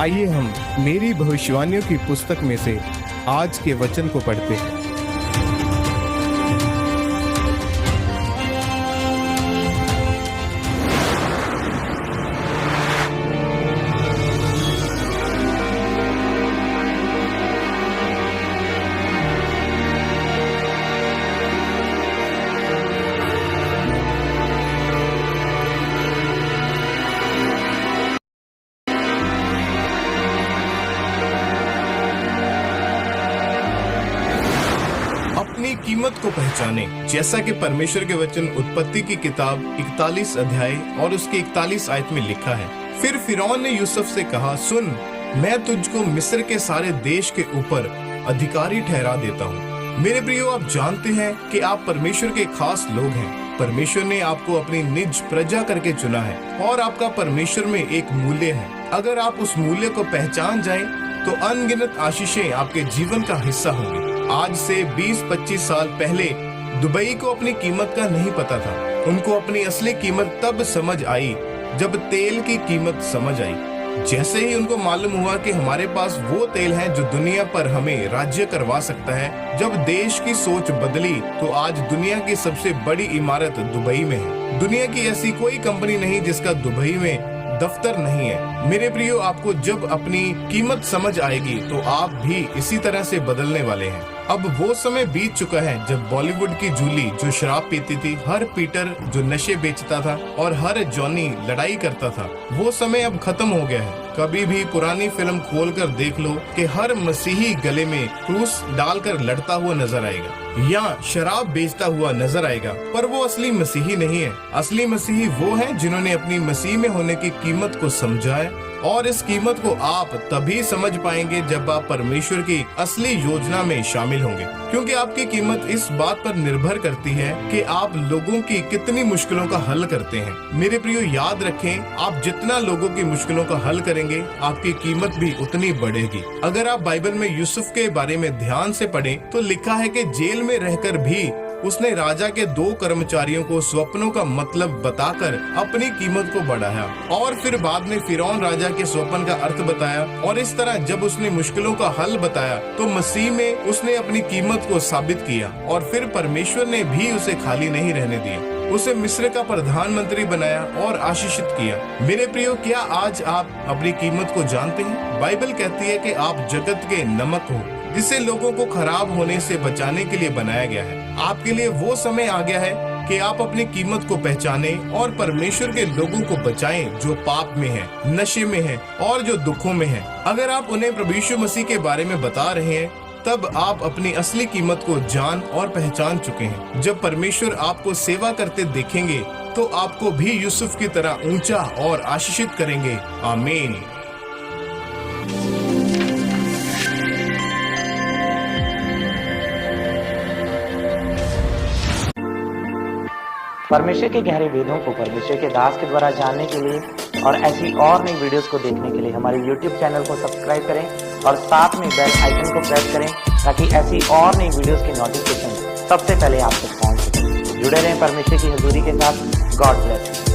आइए हम मेरी भविष्यवाणियों की पुस्तक में से आज के वचन को पढ़ते हैं। अपनी कीमत को पहचाने। जैसा कि परमेश्वर के वचन उत्पत्ति की किताब 41 अध्याय और उसके 41 आयत में लिखा है, फिर फिरौन ने यूसुफ से कहा, सुन, मैं तुझको मिस्र के सारे देश के ऊपर अधिकारी ठहरा देता हूँ। मेरे प्रियो, आप जानते हैं कि आप परमेश्वर के खास लोग हैं। परमेश्वर ने आपको अपनी निज प्रजा करके चुना है और आपका परमेश्वर में एक मूल्य है। अगर आप उस मूल्य को पहचान जाएं, तो अनगिनत आशीषें आपके जीवन का हिस्सा होंगी। आज से 20-25 साल पहले दुबई को अपनी कीमत का नहीं पता था। उनको अपनी असली कीमत तब समझ आई जब तेल की कीमत समझ आई। जैसे ही उनको मालूम हुआ कि हमारे पास वो तेल है जो दुनिया पर हमें राज्य करवा सकता है, जब देश की सोच बदली, तो आज दुनिया की सबसे बड़ी इमारत दुबई में है। दुनिया की ऐसी कोई कंपनी नहीं जिसका दुबई में दफ्तर नहीं है। मेरे प्रियो, आपको जब अपनी कीमत समझ आएगी तो आप भी इसी तरह से बदलने वाले हैं। अब वो समय बीत चुका है जब बॉलीवुड की जूली जो शराब पीती थी, हर पीटर जो नशे बेचता था और हर जॉनी लड़ाई करता था, वो समय अब खत्म हो गया है। कभी भी पुरानी फिल्म खोलकर देख लो कि हर मसीही गले में क्रूस डालकर लड़ता हुआ नजर आएगा या शराब बेचता हुआ नजर आएगा, पर वो असली मसीही नहीं है। असली मसीही वो है जिन्होंने अपनी मसीह में होने की कीमत को समझा है, और इस कीमत को आप तभी समझ पाएंगे जब आप परमेश्वर की असली योजना में शामिल होंगे, क्योंकि आपकी कीमत इस बात पर निर्भर करती है कि आप लोगों की कितनी मुश्किलों का हल करते हैं। मेरे प्रियो, याद रखें, आप जितना लोगों की मुश्किलों का हल करेंगे, आपकी कीमत भी उतनी बढ़ेगी। अगर आप बाइबल में यूसुफ के बारे में ध्यान से पढ़ें, तो लिखा है कि जेल में रहकर भी उसने राजा के 2 कर्मचारियों को स्वप्नों का मतलब बताकर अपनी कीमत को बढ़ाया, और फिर बाद में फिरौन राजा के स्वप्न का अर्थ बताया। और इस तरह जब उसने मुश्किलों का हल बताया, तो मसीह में उसने अपनी कीमत को साबित किया, और फिर परमेश्वर ने भी उसे खाली नहीं रहने दिया। उसे मिस्र का प्रधानमंत्री बनाया और आशीषित किया। मेरे प्रियो, क्या आज आप अपनी कीमत को जानते हैं? बाइबल कहती है कि आप जगत के नमक हो, जिसे लोगों को खराब होने से बचाने के लिए बनाया गया है। आपके लिए वो समय आ गया है कि आप अपनी कीमत को पहचाने और परमेश्वर के लोगों को बचाएं जो पाप में है, नशे में है और जो दुखों में है। अगर आप उन्हें प्रभु यीशु मसीह के बारे में बता रहे हैं, तब आप अपनी असली कीमत को जान और पहचान चुके हैं। जब परमेश्वर आपको सेवा करते देखेंगे, तो आपको भी यूसुफ की तरह ऊंचा और आशीषित करेंगे। आमीन। परमेश्वर के गहरे वेदों को परमेश्वर के दास के द्वारा जानने के लिए और ऐसी और नई वीडियोस को देखने के लिए हमारे YouTube चैनल को सब्सक्राइब करें और साथ में बेल आइकन को प्रेस करें, ताकि ऐसी और नई वीडियोस की नोटिफिकेशन सबसे पहले आप तक पहुंच सके। जुड़े रहें परमेश्वर की हजूरी के साथ। God bless.